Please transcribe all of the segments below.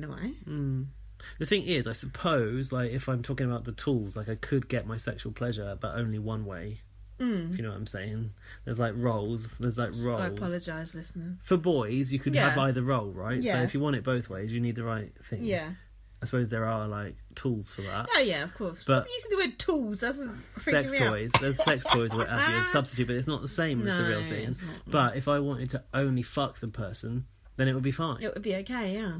in a way. The thing is, I suppose, like, if I'm talking about the tools, like, I could get my sexual pleasure, but only one way. If you know what I'm saying. There's roles. I apologise, listeners. For boys, you could have either role, right? Yeah. So if you want it both ways, you need the right thing. Yeah. I suppose there are, tools for that. Oh, yeah, of course. But stop using the word tools. That's sex toys. There's sex toys or what have you as a substitute, but it's not the same as the real thing. It's not. But if I wanted to only fuck the person, then it would be fine. It would be okay, yeah.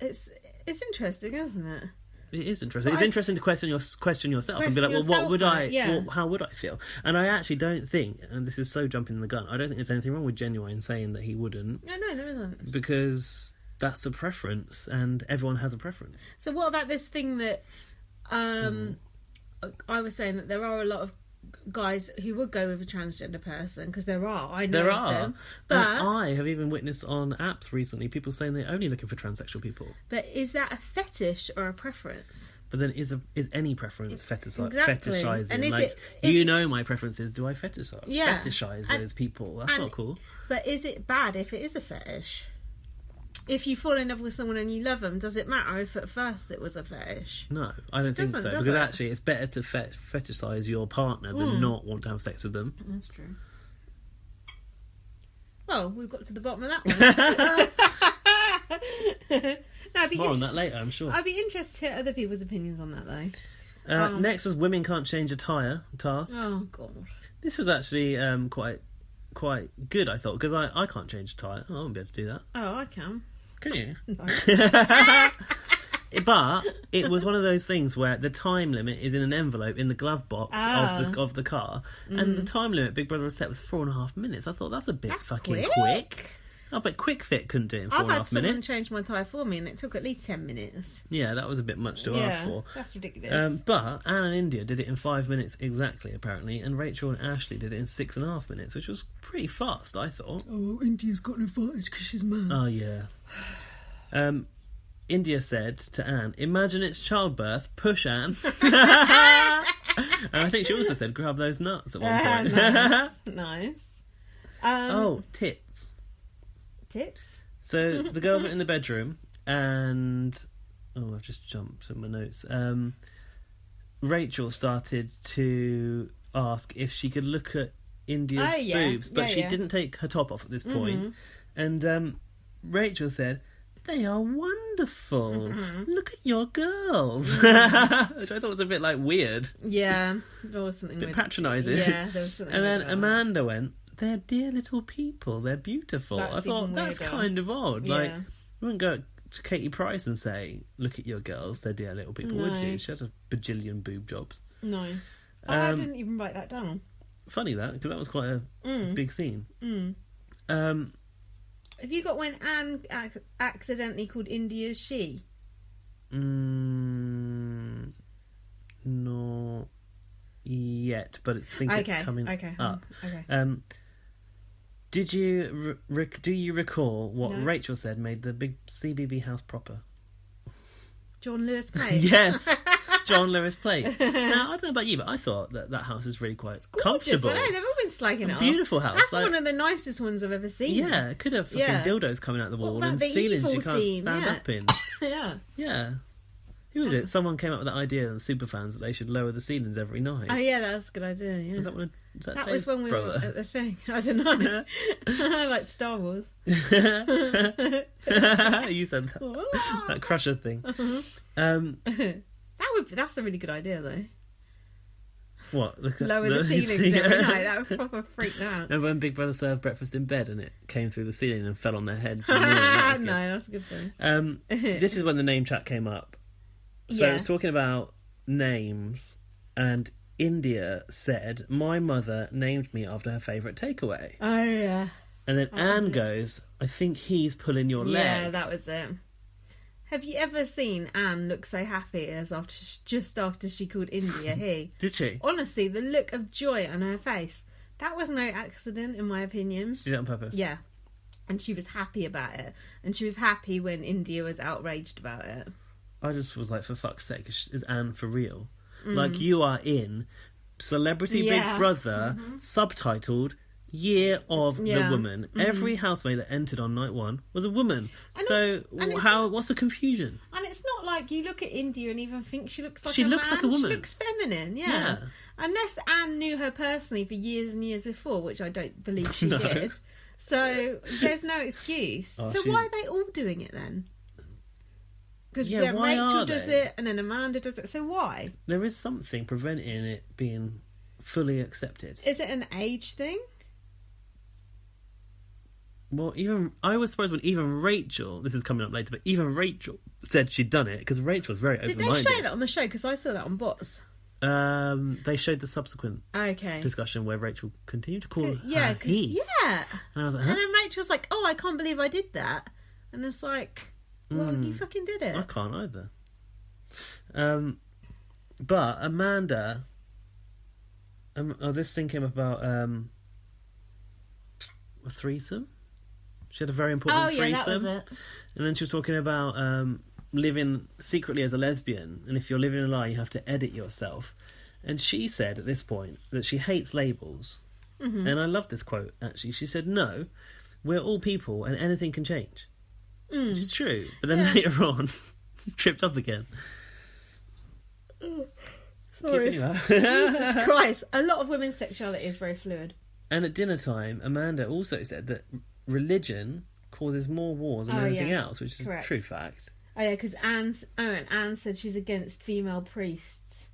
It's interesting, isn't it? It is interesting. It's interesting to question yourself and be like, well, what would I? Well, how would I feel? And I actually don't think, and this is so jumping the gun, I don't think there's anything wrong with Genuine saying that he wouldn't. No, there isn't. Because that's a preference, and everyone has a preference. So what about this thing that I was saying, that there are a lot of guys who would go with a transgender person, because there are them, but I have even witnessed on apps recently people saying they're only looking for transsexual people. But is that a fetish or a preference? But then is any preference Exactly. fetishizing? And my preferences. Do I fetishize those people? That's not cool. But is it bad if it is a fetish? If you fall in love with someone and you love them, does it matter if at first it was a fetish? No, I don't think so. Because actually, it's better to fetishize your partner than not want to have sex with them. That's true. Well, we've got to the bottom of that one. More on that later, I'm sure. I'd be interested to hear other people's opinions on that, though. Next was women can't change a tyre task. Oh, God. This was actually quite good, I thought, because I can't change a tyre. I won't be able to do that. Oh, I can. Can you? No. But it was one of those things where the time limit is in an envelope in the glove box of the car, and the time limit Big Brother has set was 4.5 minutes. I thought that's a bit fucking quick. Oh, but Quick Fit couldn't do it in 4.5 minutes. I've had someone change my tyre for me, and it took at least 10 minutes. Yeah, that was a bit much to ask for. That's ridiculous. But Anne and India did it in 5 minutes exactly, apparently, and Rachel and Ashley did it in 6.5 minutes, which was pretty fast, I thought. Oh, India's got an advantage because she's man. Oh, yeah. India said to Anne, "Imagine it's childbirth, push Anne." And I think she also said, "Grab those nuts" at one point. Nice. Tits. Tits? So the girls were in the bedroom, and I've just jumped in my notes. Rachel started to ask if she could look at India's boobs, but she didn't take her top off at this point. And Rachel said, "They are wonderful. Look at your girls." Which I thought was a bit weird. Yeah, there was something a bit patronising. Yeah, there was something. And then Amanda went, "They're dear little people. They're beautiful." I thought that's kind of odd. Yeah. You wouldn't go to Katie Price and say, "Look at your girls. They're dear little people," would you? She had a bajillion boob jobs. No, I didn't even write that down. Funny that, because that was quite a big scene. Have you got when Anne accidentally called India she? Not yet, but I think it's coming up. Okay. Do you recall what Rachel said made the big CBB house proper? John Lewis Place. Yes, John Lewis Place. Now, I don't know about you, but I thought that house is really quite comfortable. I know, they've all been slagging it off. Beautiful house. That's one of the nicest ones I've ever seen. Yeah, it could have fucking dildos coming out the wall and ceilings you can't stand up in. Yeah. Who was it? Someone came up with that idea in the Superfans that they should lower the ceilings every night. Oh yeah, that's a good idea. Yeah. That was when we were at the thing. I don't know. I like Star Wars. You said that Crusher thing. That's a really good idea, though. What? Lower the ceilings every night. That would proper freak me out. Remember when Big Brother served breakfast in bed and it came through the ceiling and fell on their heads? No, that's a good thing. This is when the name chat came up. So it's talking about names, and India said, "My mother named me after her favourite takeaway." Oh, yeah. And then Anne goes, "I think he's pulling your leg." Yeah, that was it. Have you ever seen Anne look so happy as just after she called India he? Did she? Honestly, the look of joy on her face. That was no accident, in my opinion. She did it on purpose? Yeah. And she was happy about it. And she was happy when India was outraged about it. I just was like, for fuck's sake, is Anne for real? Like, you are in Celebrity Big Brother, subtitled, year of the Yeah. woman. Every housemaid that entered on night one was a woman. And What's the confusion? And it's not like you look at India and even think she looks like She a looks man. like a woman. She looks feminine, yeah. Yeah. Unless Anne knew her personally for years and years before, which I don't believe she No. did. So there's no excuse. Oh, so why are they all doing it then? Because Yeah, why Rachel are does they? it and then Amanda does it. So why? There is something preventing it being fully accepted. Is it an age thing? Well, I was surprised when even Rachel, this is coming up later, but even Rachel said she'd done it, because Rachel's very Did open-minded. they show that on the show? Because I saw that on Bots. They showed the subsequent Okay. discussion where Rachel continued to call her Yeah, he. yeah. And I was like, And huh? then Rachel's like, "Oh, I can't believe I did that," and it's like, "Well, you fucking did it." I can't either. But Amanda, this thing came about a threesome. She had a very important threesome. that was it. And then she was talking about living secretly as a lesbian, and if you're living a lie, you have to edit yourself. And she said at this point that she hates labels. Mm-hmm. And I love this quote, actually. She said, "No, we're all people and anything can change." Which is true. But then later on, she tripped up again. Sorry. Keeping you up. Jesus Christ. A lot of women's sexuality is very fluid. And at dinner time, Amanda also said that religion causes more wars than anything else, which is Correct. a true fact. Oh, yeah, because Anne said she's against female priests.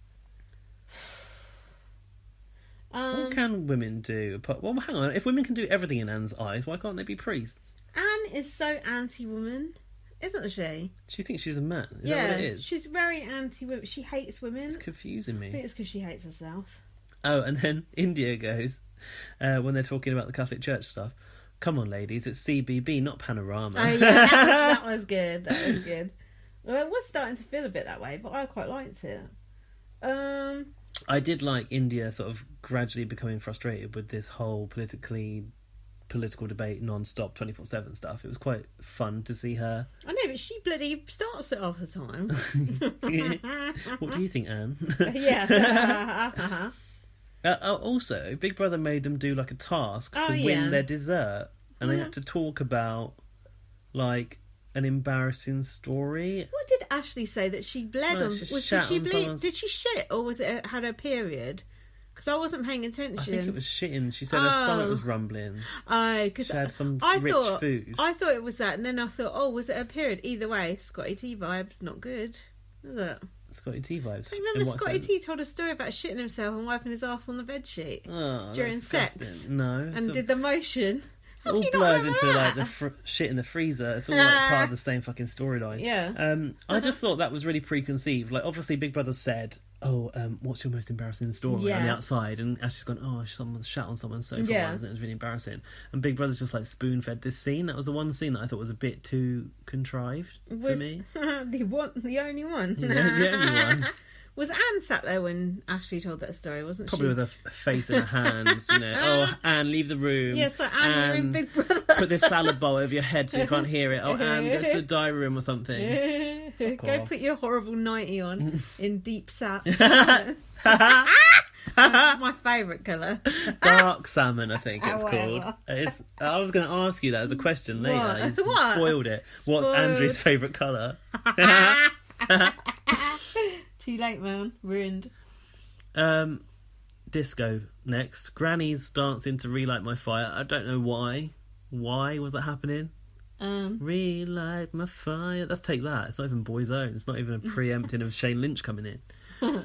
What can women do? Well, hang on. If women can do everything in Anne's eyes, why can't they be priests? Anne is so anti-woman, isn't she? She thinks she's a man. Is that what it is? She's very anti-women. She hates women. It's confusing I think me. it's because she hates herself. Oh, and then India goes, when they're talking about the Catholic Church stuff, "Come on, ladies, it's CBB, not Panorama." Oh, yeah, that was good. That was good. Well, it was starting to feel a bit that way, but I quite liked it. I did like India sort of gradually becoming frustrated with this whole political debate non-stop 24/7 stuff. It was quite fun to see her. I know, but she bloody starts it half the time. What do you think, Anne? Yeah. Also, Big Brother made them do like a task to win their dessert, and they had to talk about like an embarrassing story. What did Ashley say that she bled Well, on? she Did shat she on bleed? someone's- Did she shit, or was it had her period? Because I wasn't paying attention. I think it was shitting. She said her stomach was rumbling. Oh, because She had some I rich thought, food. I thought it was that, and then I thought, oh, was it a period? Either way, Scotty T vibes, not good, is it? Scotty T vibes. I In remember what Scotty sense? T told a story about shitting himself and wiping his ass on the bedsheet Oh, during that's sex, disgusting. No. and did the motion. It all you not blurs remember into like that? the shit in the freezer. It's all like part of the same fucking storyline. Yeah. I just thought that was really preconceived. Like, obviously, Big Brother said, "Oh, what's your most embarrassing story?" on the Yeah. outside, and Ashley's gone, "Oh, someone shat on someone's sofa Yeah. once, and it was really embarrassing." And Big Brother's just like spoon-fed this scene. That was the one scene that I thought was a bit too contrived for me. the only one. Yeah, the only one. Was Anne sat there when Ashley told that story? Wasn't Probably she? with her face in her hands, you know. "Oh, Anne, leave the room. Yes, like Anne, you're in Big Brother. Put this salad bowl over your head so you can't hear it. Oh, Anne, go to the diary room or something." Go off. put your horrible nightie on in deep salmon. My favourite colour. Dark salmon, I think it's Whatever. called. I was going to ask you that as a question later. What? You What? spoiled it. Spoiled. What's Andrew's favourite colour? Too late, man. Ruined. Disco next. Granny's dancing to Relight My Fire. I don't know why. Why was that happening? Relight My Fire. Let's take that. It's not even Boy's Own. It's not even a preempting of Shane Lynch coming in.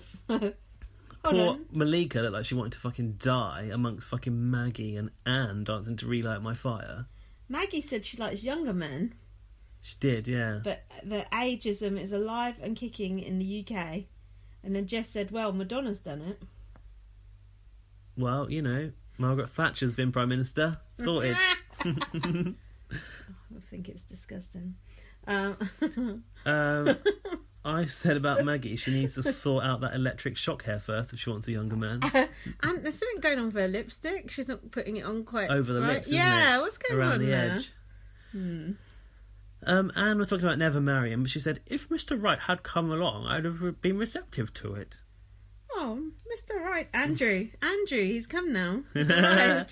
Poor Malika looked like she wanted to fucking die amongst fucking Maggie and Anne dancing to Relight My Fire. Maggie said she likes younger men, She did, yeah. but the ageism is alive and kicking in the UK. And then Jess said, well, Madonna's done it. Well, you know, Margaret Thatcher's been Prime Minister. Sorted. I think it's disgusting. I said about Maggie, she needs to sort out that electric shock hair first if she wants a younger man. And there's something going on with her lipstick. She's not putting it on quite Over the right. lips, isn't Yeah, it? what's going Around on the there? edge. Anne was talking about never marrying, but she said, if Mr. Right had come along, I'd have been receptive to it. Oh, Mr. Right, Andrew, he's come now. Right.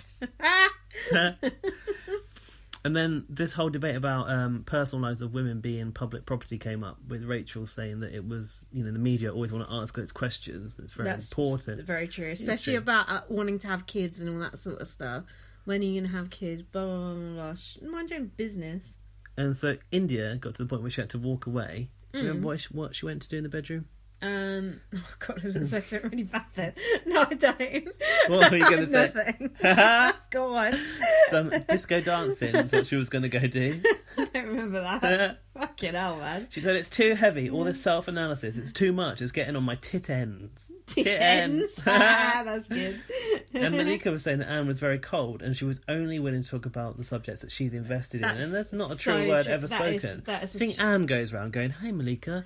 And then this whole debate about personal lives of women being public property came up, with Rachel saying that it was, the media always want to ask its questions. It's That's important. Very true, especially about wanting to have kids and all that sort of stuff. When are you going to have kids? Blah, blah, blah, blah. Mind your own business. And so India got to the point where she had to walk away. Do you remember what she went to do in the bedroom? Oh God, was it so really bad then? No, I don't. What were you going to say? Nothing. Go on. Some disco dancing was what she was going to go do. I don't remember that. Fucking hell, man. She said, it's too heavy, all this self-analysis, it's too much, it's getting on my tit ends. Tit ends. That's good. And Malika was saying that Anne was very cold, and she was only willing to talk about the subjects that she's invested in, and that's not a true word ever spoken. I think Anne goes around going, hey Malika,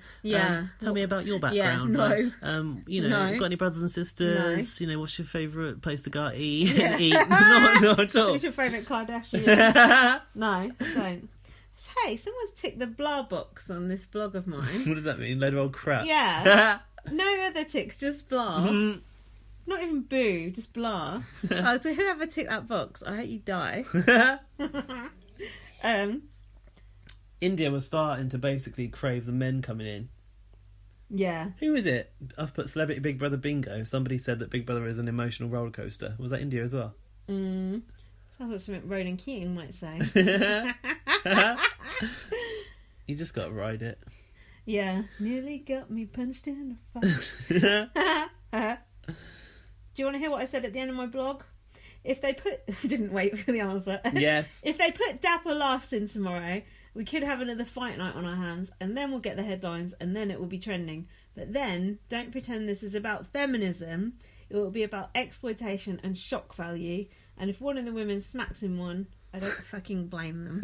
tell me about your background. No. Got any brothers and sisters? No. What's your favourite place to go eat? Not at all. Who's your favourite Kardashian? No, don't. Hey, someone's ticked the blah box on this blog of mine. What does that mean? Load of old crap? Yeah. No other ticks, just blah. Not even boo, just blah. So whoever ticked that box, I hope you die. India was starting to basically crave the men coming in. Yeah. Who is it? I've put Celebrity Big Brother bingo. Somebody said that Big Brother is an emotional roller coaster. Was that India as well? Sounds like something Ronan Keating might say. You just got to ride it. Yeah. Nearly got me punched in the face. Do you want to hear what I said at the end of my blog? If they put... Didn't wait for the answer. Yes. If they put Dapper Laughs in tomorrow, we could have another fight night on our hands, and then we'll get the headlines, and then it will be trending. But then, don't pretend this is about feminism. It will be about exploitation and shock value. And if one of the women smacks him one, I don't fucking blame them.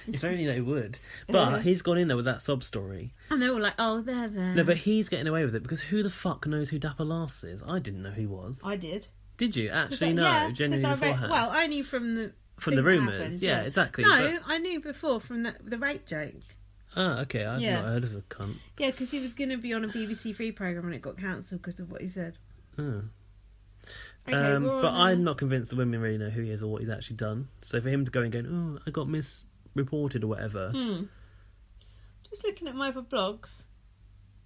If only they would. But he's gone in there with that sob story. And they're all like, oh, they're there. No, but he's getting away with it, because who the fuck knows who Dapper Laughs is? I didn't know who he was. I did. Did you actually know? Genuinely beforehand? Well, I knew from the rumours. Happened, yeah, exactly. No, I knew before from the rape joke. Oh, okay. I've not heard of a cunt. Yeah, because he was going to be on a BBC Three programme and it got cancelled because of what he said. Oh. Okay, but I'm not convinced the women really know who he is or what he's actually done. So for him to go and go, oh, I got misreported or whatever. Just looking at my other blogs.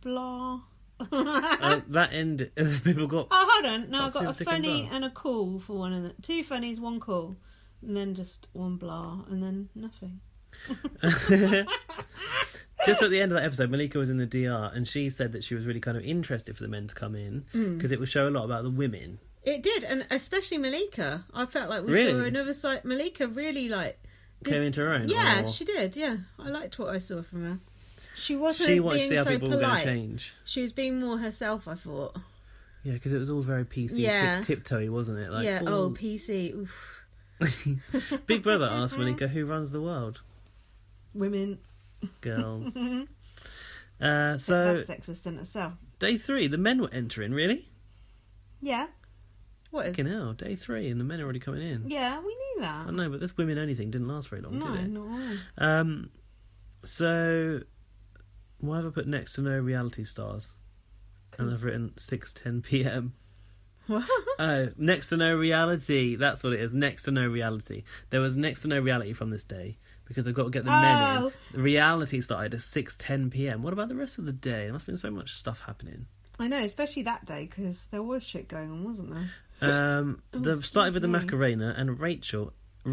Blah. That ended. People got. Oh, hold on. No, I got a funny and a cool for one of them. 2 funnies, 1 cool. And then just 1 blah. And then nothing. Just at the end of that episode, Malika was in the DR and she said that she was really kind of interested for the men to come in because it would show a lot about the women. It did, and especially Malika. I felt like we saw another side. Malika really came into her own. Yeah, she did. Yeah, I liked what I saw from her. She wasn't She wanted to being see how so people polite. were going to change. She was being more herself, I thought. Yeah, because it was all very PC, tiptoey, wasn't it? Like, yeah. Oh, PC. Oof. Big Brother asked Malika who runs the world. Women. Girls. So that's sexist in itself. Day 3, the men were entering. Really? Yeah. What is? Fucking hell, day 3 and the men are already coming in. Yeah, we knew that. I know, but this women only thing didn't last very long, did it? No, not at all. So why have I put next to no reality stars? And I've written 6:10 p.m. What? Oh, next to no reality. That's what it is. Next to no reality. There was next to no reality from this day because they've got to get the men in. The reality started at 6:10 p.m. What about the rest of the day? There must have been so much stuff happening. I know, especially that day because there was shit going on, wasn't there? They've started with the Macarena and Rachel. The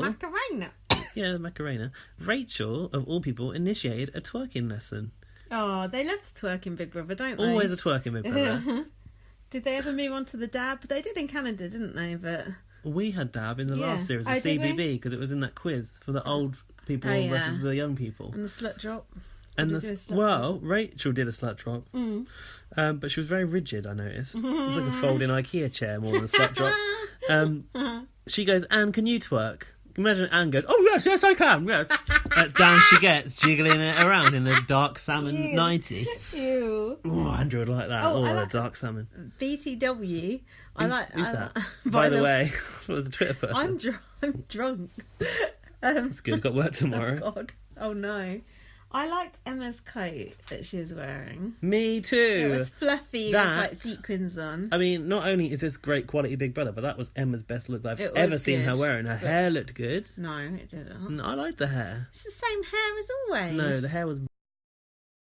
Macarena. Yeah, the Macarena. Rachel, of all people, initiated a twerking lesson. Oh, they love the twerk in Big Brother, don't they? Always a twerk in Big Brother. Did they ever move on to the dab? They did in Canada, didn't they? But we had dab in the last series of CBB because it was in that quiz for the old people versus the young people. And the slut drop. And Rachel did a slut drop. But she was very rigid, I noticed. It was like a folding IKEA chair more than a slut drop. She goes, Anne, can you twerk? Imagine Anne goes, oh yes, I can, yes. Down she gets, jiggling it around in the dark salmon 90. Ew. Oh, Andrew would like that. The dark salmon. BTW. Who's that? By the way, it was a Twitter person. I'm drunk. That's good, got work tomorrow. Oh, God. Oh, no. I liked Emma's coat that she was wearing. Me too. It was fluffy with like sequins on. I mean, not only is this great quality Big Brother, but that was Emma's best look I've It ever was seen her good, wearing. Her hair looked good. No, it didn't. I liked the hair. It's the same hair as always. No, the hair was